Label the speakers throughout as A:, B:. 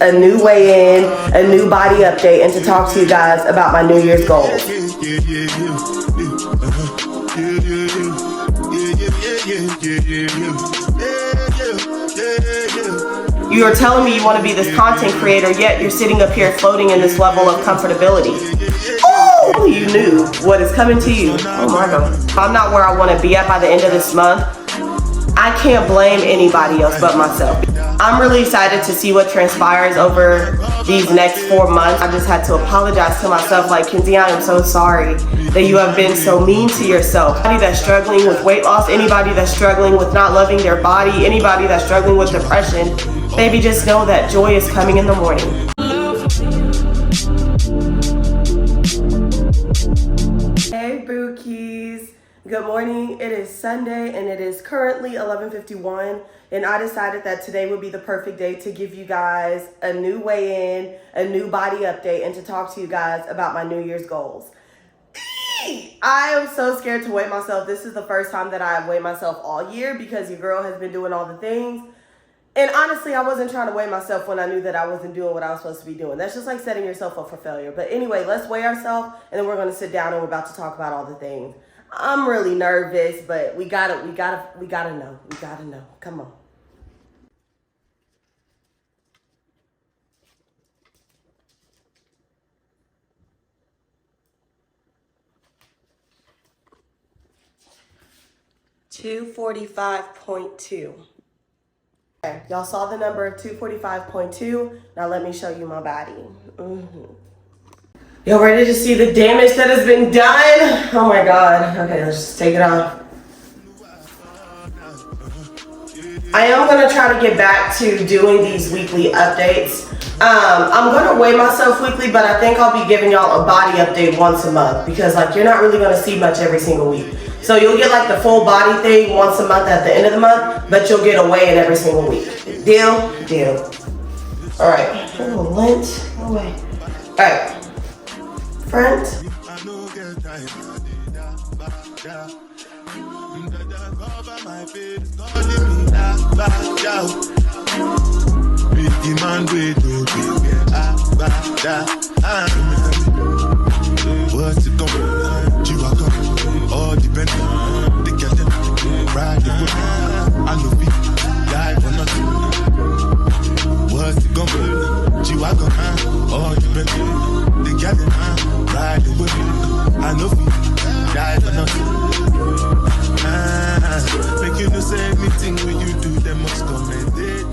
A: a new weigh-in, a new body update, and to talk to you guys about my New Year's goals. You are telling me you want to be this content creator, yet you're sitting up here floating in this level of comfortability. Oh, you knew what is coming to you. Oh my God. I'm not where I want to be at by the end of this month. I can't blame anybody else but myself. I'm really excited to see what transpires over these next 4 months. I just had to apologize to myself, like, Kenzie, I am so sorry that you have been so mean to yourself. Anybody that's struggling with weight loss, anybody that's struggling with not loving their body, anybody that's struggling with depression, baby, just know that joy is coming in the morning. Hey, Bookies. Good morning. It is Sunday and it is currently 11:51, and I decided that today would be the perfect day to give you guys a new weigh-in, a new body update, and to talk to you guys about my New Year's goals. I am so scared to weigh myself. This is the first time that I've weighed myself all year because your girl has been doing all the things. And honestly, I wasn't trying to weigh myself when I knew that I wasn't doing what I was supposed to be doing. That's just like setting yourself up for failure. But anyway, let's weigh ourselves, and then we're going to sit down and we're about to talk about all the things. I'm really nervous, but we gotta know. Come on. $245.2. Okay, y'all saw the number of 245.2. Now let me show you my body. Y'all ready to see the damage that has been done? Oh my God. Okay, let's just take it off. I am gonna try to get back to doing these weekly updates. I'm gonna weigh myself weekly, but I think I'll be giving y'all a body update once a month because like you're not really gonna see much every single week. So you'll get like the full body thing once a month at the end of the month, but you'll get a weigh-in every single week. Deal? Deal. All right. Oh, lint. No way. All right. Front.
B: What's it gonna be? You are gonna all depend on the get them ride the boat. I know we die for nothing. What's it gonna be? You are gonna all depend on the get them ride the boat. I know we die for nothing. Make you no say anything when you do them must comment it.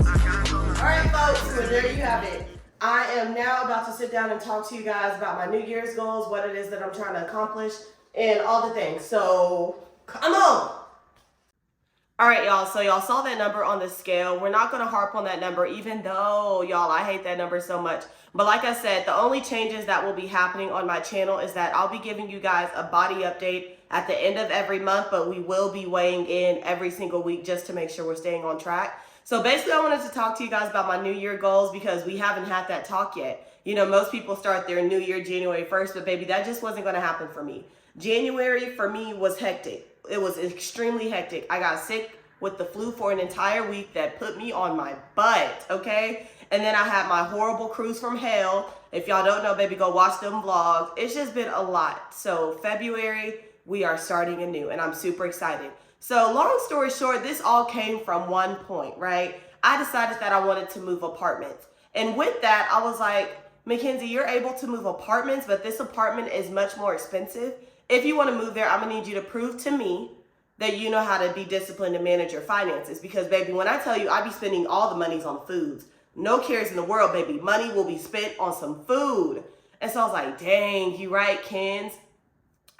A: Alright folks, so there you have it. I am now about to sit down and talk to you guys about my New Year's goals, what it is that I'm trying to accomplish, and all the things. So, come on! Alright, y'all, so y'all saw that number on the scale. We're not going to harp on that number, even though, y'all, I hate that number so much. But like I said, the only changes that will be happening on my channel is that I'll be giving you guys a body update at the end of every month, but we will be weighing in every single week just to make sure we're staying on track. So basically, I wanted to talk to you guys about my New Year goals because we haven't had that talk yet. You know, most people start their New Year January 1st, but baby, that just wasn't going to happen for me. January for me was hectic. It was extremely hectic. I got sick with the flu for an entire week that put me on my butt, okay? And then I had my horrible cruise from hell. If y'all don't know, baby, go watch them vlogs. It's just been a lot. So February, we are starting anew, and I'm super excited. So long story short, this all came from one point, right? I decided that I wanted to move apartments. And with that, I was like, Mackenzie, you're able to move apartments, but this apartment is much more expensive. If you want to move there, I'm going to need you to prove to me that you know how to be disciplined and manage your finances. Because, baby, when I tell you I be spending all the monies on foods, no cares in the world, baby. Money will be spent on some food. And so I was like, dang, you right, Kens.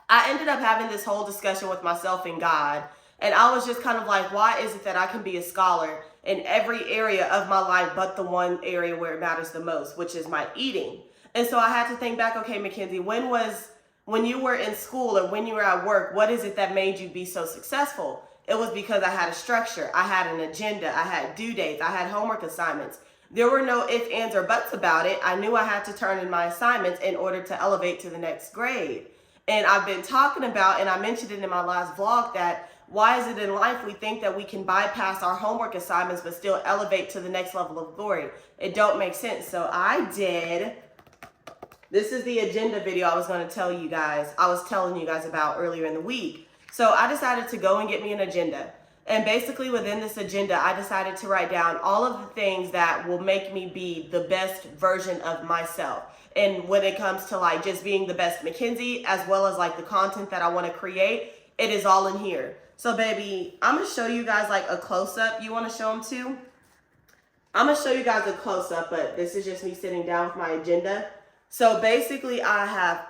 A: I ended up having this whole discussion with myself and God. And I was just kind of like, why is it that I can be a scholar in every area of my life but the one area where it matters the most, which is my eating? And so I had to think back, okay, Mackenzie, when you were in school or when you were at work, what is it that made you be so successful? It was because I had a structure. I had an agenda. I had due dates. I had homework assignments. There were no ifs, ands, or buts about it. I knew I had to turn in my assignments in order to elevate to the next grade. And I've been talking about, and I mentioned it in my last vlog, that why is it in life we think that we can bypass our homework assignments but still elevate to the next level of glory? It don't make sense. So this is the agenda video I was going to tell you guys. I was telling you guys about earlier in the week. So I decided to go and get me an agenda. And basically within this agenda, I decided to write down all of the things that will make me be the best version of myself. And when it comes to like just being the best Mackenzie, as well as like the content that I want to create, it is all in here. So baby, I'm going to show you guys like a close-up. You want to show them too? I'm going to show you guys a close-up, but this is just me sitting down with my agenda. So basically I have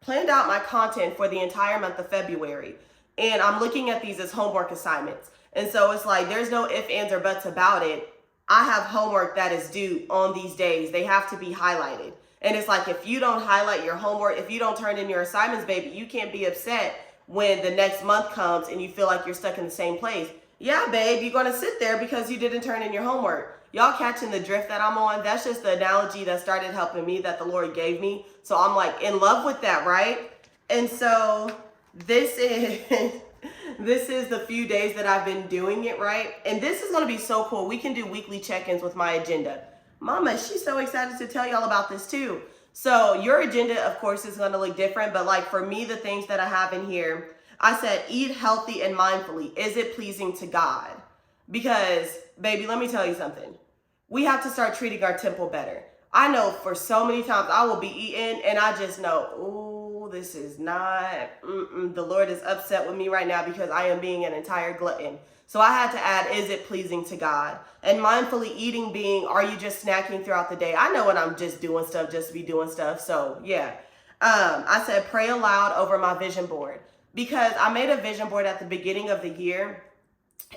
A: planned out my content for the entire month of February. And I'm looking at these as homework assignments. And so it's like, there's no ifs, ands, or buts about it. I have homework that is due on these days. They have to be highlighted. And it's like, if you don't highlight your homework, if you don't turn in your assignments, baby, you can't be upset when the next month comes and you feel like you're stuck in the same place. Yeah, babe, you're going to sit there because you didn't turn in your homework. Y'all catching the drift that I'm on? That's just the analogy that started helping me, that the Lord gave me. So I'm like in love with that, right? And so this is the few days that I've been doing it, right? And this is going to be so cool. We can do weekly check-ins with my agenda. Mama, she's so excited to tell y'all about this too. So your agenda, of course, is going to look different. But like for me, the things that I have in here, I said, eat healthy and mindfully. Is it pleasing to God? Because, baby, let me tell you something. We have to start treating our temple better. I know for so many times I will be eating and I just know, ooh, this is not, the Lord is upset with me right now because I am being an entire glutton. So I had to add, is it pleasing to God? And mindfully eating being, are you just snacking throughout the day? I know when I'm just doing stuff, just to be doing stuff. So yeah, I said, pray aloud over my vision board, because I made a vision board at the beginning of the year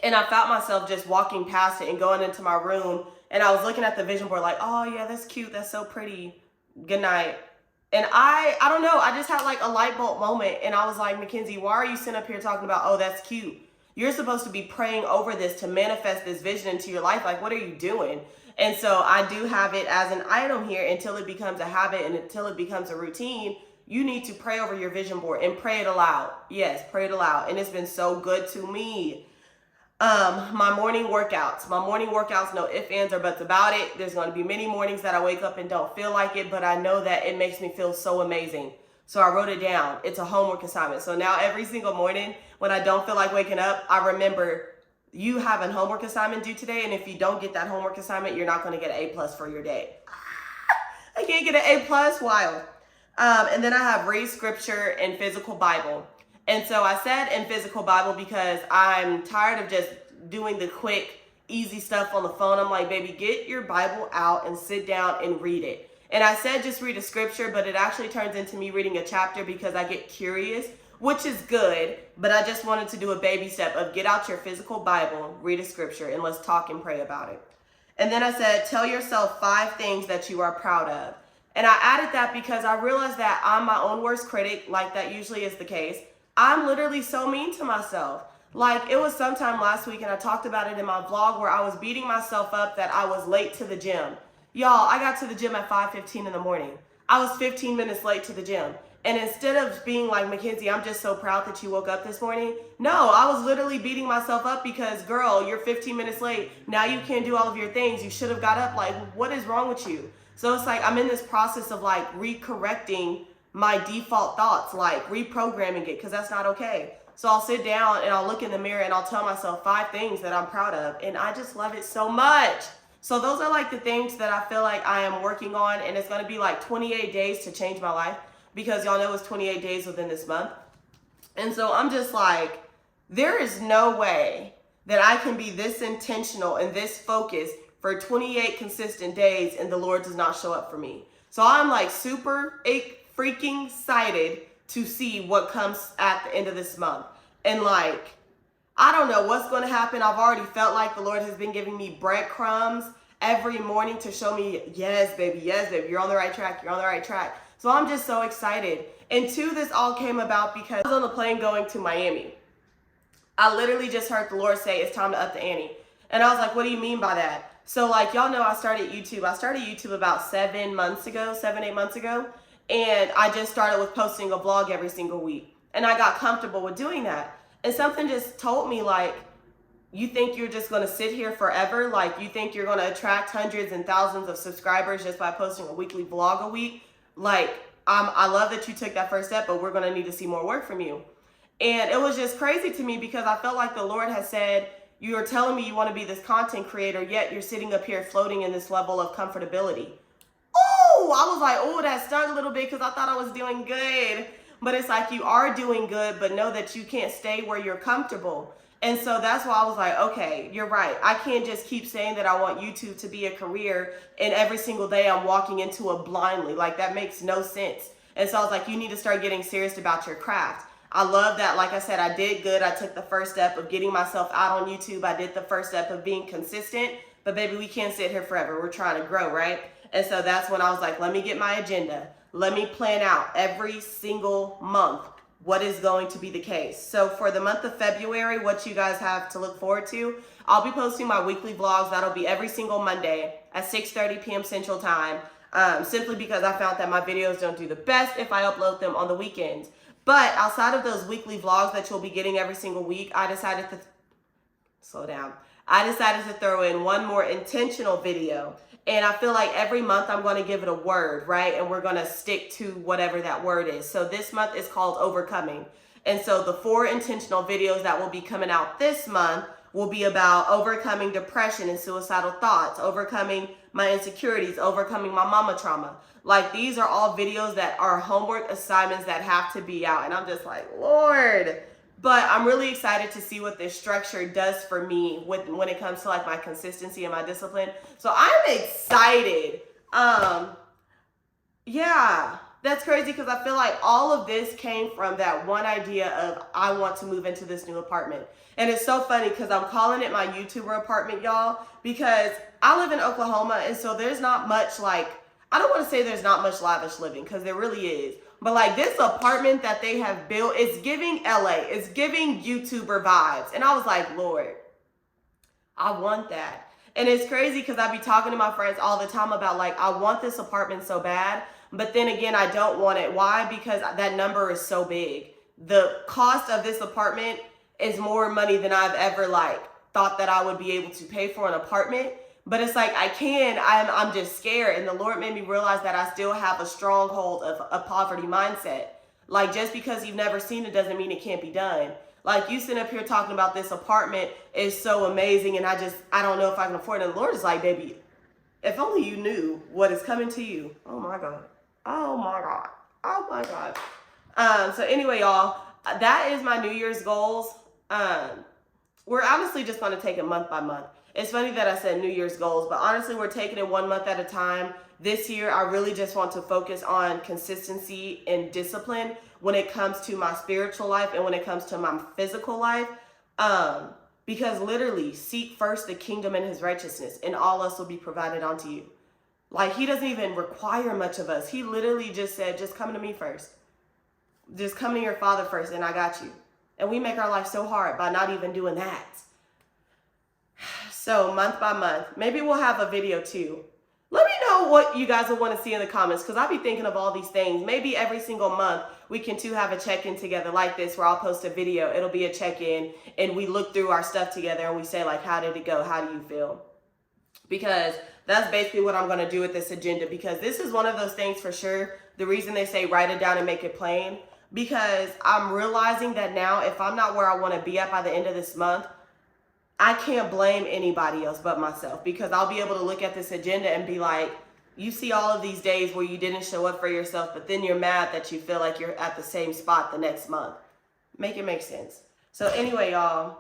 A: and I found myself just walking past it and going into my room. And I was looking at the vision board like, oh yeah, that's cute. That's so pretty. Good night. And I don't know. I just had like a light bulb moment. And I was like, Mackenzie, why are you sitting up here talking about, oh, that's cute? You're supposed to be praying over this to manifest this vision into your life. Like, what are you doing? And so I do have it as an item here until it becomes a habit and until it becomes a routine. You need to pray over your vision board and pray it aloud. Yes, pray it aloud. And it's been so good to me. My morning workouts, no ifs, ands, or buts about it. There's going to be many mornings that I wake up and don't feel like it, but I know that it makes me feel so amazing. So I wrote it down. It's a homework assignment. So now every single morning when I don't feel like waking up, I remember you have a homework assignment due today. And if you don't get that homework assignment, you're not going to get an A+ for your day. I can't get an A+, wild. And then I have read scripture and physical Bible. And so I said in physical Bible because I'm tired of just doing the quick, easy stuff on the phone. I'm like, baby, get your Bible out and sit down and read it. And I said just read a scripture, but it actually turns into me reading a chapter because I get curious, which is good. But I just wanted to do a baby step of get out your physical Bible, read a scripture, and let's talk and pray about it. And then I said, tell yourself 5 things that you are proud of. And I added that because I realized that I'm my own worst critic, like that usually is the case. I'm literally so mean to myself. Like, it was sometime last week and I talked about it in my vlog where I was beating myself up that I was late to the gym. Y'all, I got to the gym at 5:15 in the morning. I was 15 minutes late to the gym. And instead of being like, Mackenzie, I'm just so proud that you woke up this morning. No, I was literally beating myself up because, girl, you're 15 minutes late. Now you can't do all of your things. You should have got up. Like, what is wrong with you? So it's like I'm in this process of like recorrecting my default thoughts, like reprogramming it, because that's not okay. So I'll sit down and I'll look in the mirror and I'll tell myself 5 things that I'm proud of. And I just love it so much. So those are like the things that I feel like I am working on. And it's going to be like 28 days to change my life because y'all know it's 28 days within this month. And so I'm just like, there is no way that I can be this intentional and this focused for 28 consistent days and the Lord does not show up for me. So I'm like super freaking excited to see what comes at the end of this month. And like, I don't know what's going to happen. I've already felt like the Lord has been giving me breadcrumbs every morning to show me, yes, baby, you're on the right track. You're on the right track. So I'm just so excited. And 2, this all came about because I was on the plane going to Miami. I literally just heard the Lord say, it's time to up the ante. And I was like, what do you mean by that? So like, y'all know I started YouTube. I started YouTube about 7, 8 months ago. And I just started with posting a vlog every single week. And I got comfortable with doing that. And something just told me, like, you think you're just going to sit here forever? Like, you think you're going to attract hundreds and thousands of subscribers just by posting a weekly vlog a week? Like, I love that you took that first step, but we're going to need to see more work from you. And it was just crazy to me because I felt like the Lord has said, you are telling me you want to be this content creator, yet you're sitting up here floating in this level of comfortability. Oh, I was like, oh, that stung a little bit because I thought I was doing good. But it's like, you are doing good, but know that you can't stay where you're comfortable. And so that's why I was like, okay, you're right. I can't just keep saying that I want YouTube to be a career and every single day I'm walking into it blindly. Like, that makes no sense. And so I was like, you need to start getting serious about your craft. I love that. Like I said, I did good. I took the first step of getting myself out on YouTube. I did the first step of being consistent. But baby, we can't sit here forever. We're trying to grow, right? And so that's when I was like, let me get my agenda. Let me plan out every single month what is going to be the case. So for the month of February, what you guys have to look forward to, I'll be posting my weekly vlogs. That'll be every single Monday at 6:30 p.m. Central Time, simply because I found that my videos don't do the best if I upload them on the weekends. But outside of those weekly vlogs that you'll be getting every single week, I decided to slow down. I decided to throw in one more intentional video. And I feel like every month I'm going to give it a word, right? And we're going to stick to whatever that word is. So this month is called Overcoming. And so the 4 intentional videos that will be coming out this month will be about overcoming depression and suicidal thoughts, overcoming my insecurities, overcoming my mama trauma. Like, these are all videos that are homework assignments that have to be out. And I'm just like, Lord. But I'm really excited to see what this structure does for me when it comes to like my consistency and my discipline. So I'm excited. Yeah, that's crazy because I feel like all of this came from that one idea of I want to move into this new apartment. And it's so funny because I'm calling it my YouTuber apartment, y'all, because I live in Oklahoma. And so there's not much like, I don't want to say there's not much lavish living because there really is. But like this apartment that they have built, it's giving LA, it's giving YouTuber vibes. And I was like, Lord, I want that. And it's crazy because I be talking to my friends all the time about like, I want this apartment so bad. But then again, I don't want it. Why? Because that number is so big. The cost of this apartment is more money than I've ever like thought that I would be able to pay for an apartment. But it's like, I'm just scared. And the Lord made me realize that I still have a stronghold of a poverty mindset. Like, just because you've never seen it doesn't mean it can't be done. Like, you sitting up here talking about this apartment is so amazing. And I don't know if I can afford it. And the Lord is like, baby, if only you knew what is coming to you. Oh my God. Oh my God. Oh my God. So anyway, y'all, that is my New Year's goals. We're honestly just going to take it month by month. It's funny that I said New Year's goals, but honestly, we're taking it 1 month at a time. This year, I really just want to focus on consistency and discipline when it comes to my spiritual life and when it comes to my physical life. Because literally, seek first the kingdom and his righteousness, and all else will be provided unto you. Like, he doesn't even require much of us. He literally just said, just come to me first. Just come to your Father first, and I got you. And we make our life so hard by not even doing that. So month by month, maybe we'll have a video too. Let me know what you guys will want to see in the comments because I'll be thinking of all these things. Maybe every single month we can too have a check-in together like this where I'll post a video. It'll be a check-in and we look through our stuff together and we say like, how did it go? How do you feel? Because that's basically what I'm going to do with this agenda, because this is one of those things for sure. The reason they say write it down and make it plain, because I'm realizing that now if I'm not where I want to be at by the end of this month, I can't blame anybody else but myself, because I'll be able to look at this agenda and be like, you see all of these days where you didn't show up for yourself, but then you're mad that you feel like you're at the same spot the next month. Make it make sense. So anyway, y'all,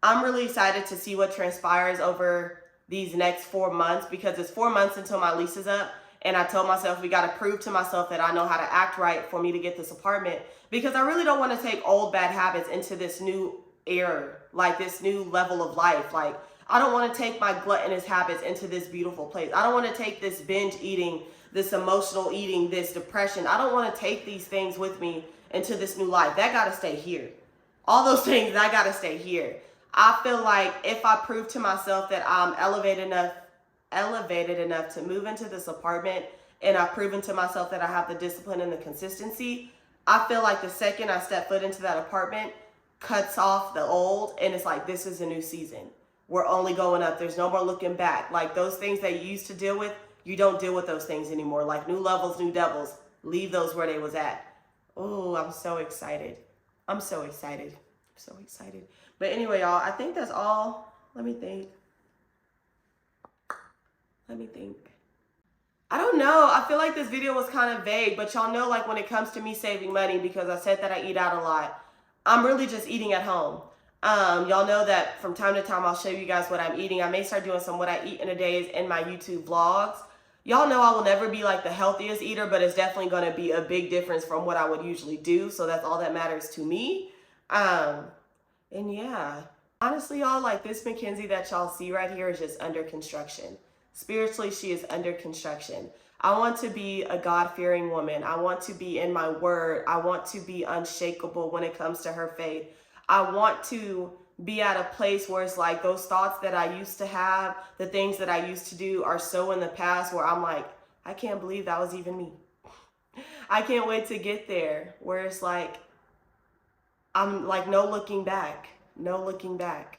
A: I'm really excited to see what transpires over these next 4 months, because it's 4 months until my lease is up. And I told myself, we got to prove to myself that I know how to act right for me to get this apartment, because I really don't want to take old bad habits into this new era, like this new level of life. Like, I don't want to take my gluttonous habits into this beautiful place. I don't want to take this binge eating, this emotional eating, this depression. I don't want to take these things with me into this new life. That got to stay here. All those things, that got to stay here. I feel like if I prove to myself that I'm elevated enough to move into this apartment, and I've proven to myself that I have the discipline and the consistency, I feel like the second I step foot into that apartment, cuts off the old, and it's like, this is a new season. We're only going up. There's no more looking back. Like those things that you used to deal with, you don't deal with those things anymore. Like new levels, new devils. Leave those where they was at. Oh, I'm so excited. I'm so excited. I'm so excited. But anyway, y'all, I think that's all. Let me think. I don't know. I feel like this video was kind of vague, but y'all know, like when it comes to me saving money, because I said that I eat out a lot, I'm really just eating at home. Y'all know that from time to time I'll show you guys what I'm eating. I may start doing some what I eat in a day in my YouTube vlogs. Y'all know I will never be like the healthiest eater, but it's definitely going to be a big difference from what I would usually do. So that's all that matters to me. And yeah, honestly, y'all, like this Mackenzie that y'all see right here is just under construction. Spiritually, she is under construction. I want to be a God-fearing woman. I want to be in my word. I want to be unshakable when it comes to her faith. I want to be at a place where it's like those thoughts that I used to have, the things that I used to do are so in the past where I'm like, I can't believe that was even me. I can't wait to get there where it's like, I'm like, no looking back, no looking back.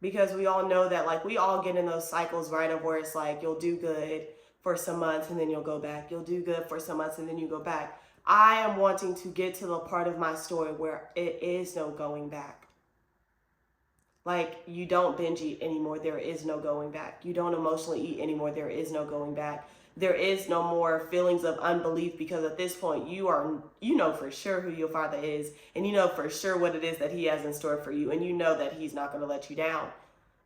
A: Because we all know that, like, we all get in those cycles, right, of where it's like, you'll do good for some months and then you'll go back. You'll do good for some months and then you go back. I am wanting to get to the part of my story where it is no going back. Like, you don't binge eat anymore. There is no going back. You don't emotionally eat anymore. There is no going back. There is no more feelings of unbelief, because at this point you know for sure who your Father is, and you know for sure what it is that he has in store for you, and you know that he's not going to let you down.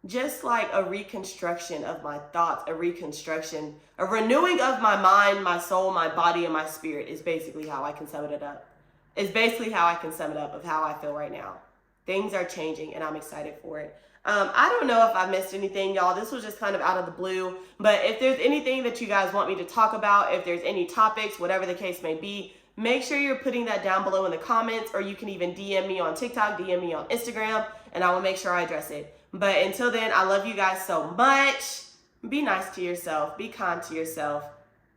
A: Just like a reconstruction of my thoughts, a reconstruction, a renewing of my mind, my soul, my body, and my spirit is basically how I can sum it up. It's basically how I can sum it up of how I feel right now. Things are changing and I'm excited for it. I don't know if I missed anything, y'all. This was just kind of out of the blue. But if there's anything that you guys want me to talk about, if there's any topics, whatever the case may be, make sure you're putting that down below in the comments, or you can even DM me on TikTok, DM me on Instagram, and I will make sure I address it. But until then, I love you guys so much. Be nice to yourself. Be kind to yourself.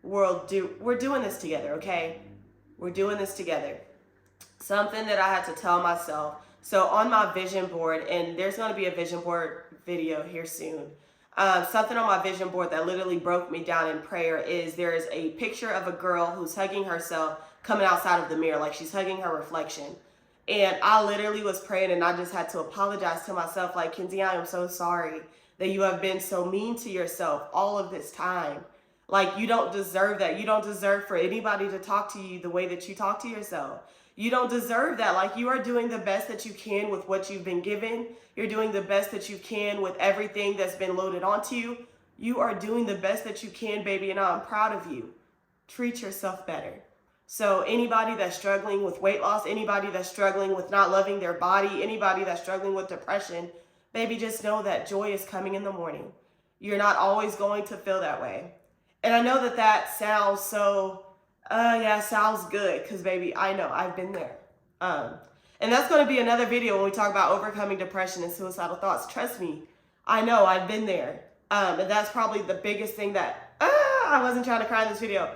A: We're doing this together, okay? We're doing this together. Something that I had to tell myself. So on my vision board, and there's going to be a vision board video here soon. Something on my vision board that literally broke me down in prayer is there is a picture of a girl who's hugging herself coming outside of the mirror, like she's hugging her reflection. And I literally was praying, and I just had to apologize to myself, like, Kenzie, I am so sorry that you have been so mean to yourself all of this time. Like, you don't deserve that. You don't deserve for anybody to talk to you the way that you talk to yourself. You don't deserve that. Like, you are doing the best that you can with what you've been given. You're doing the best that you can with everything that's been loaded onto you. You are doing the best that you can, baby, and I'm proud of you. Treat yourself better. So anybody that's struggling with weight loss, anybody that's struggling with not loving their body, anybody that's struggling with depression, baby, just know that joy is coming in the morning. You're not always going to feel that way. And I know that that sounds so, sounds good, because baby, I know, I've been there. And that's going to be another video when we talk about overcoming depression and suicidal thoughts. Trust me, I know, I've been there. And that's probably the biggest thing that, I wasn't trying to cry in this video.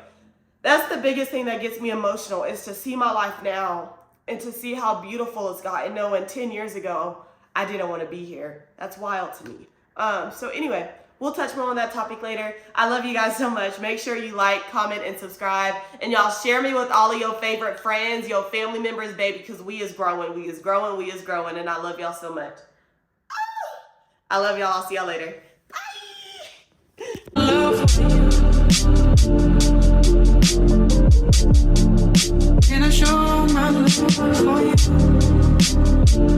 A: That's the biggest thing that gets me emotional, is to see my life now and to see how beautiful it's gotten. Knowing 10 years ago, I didn't want to be here. That's wild to me. So anyway, we'll touch more on that topic later. I love you guys so much. Make sure you like, comment, and subscribe. And y'all share me with all of your favorite friends, your family members, baby, because we is growing. We is growing. We is growing. And I love y'all so much. I love y'all. I'll see y'all later. Bye. Can I show my love for you?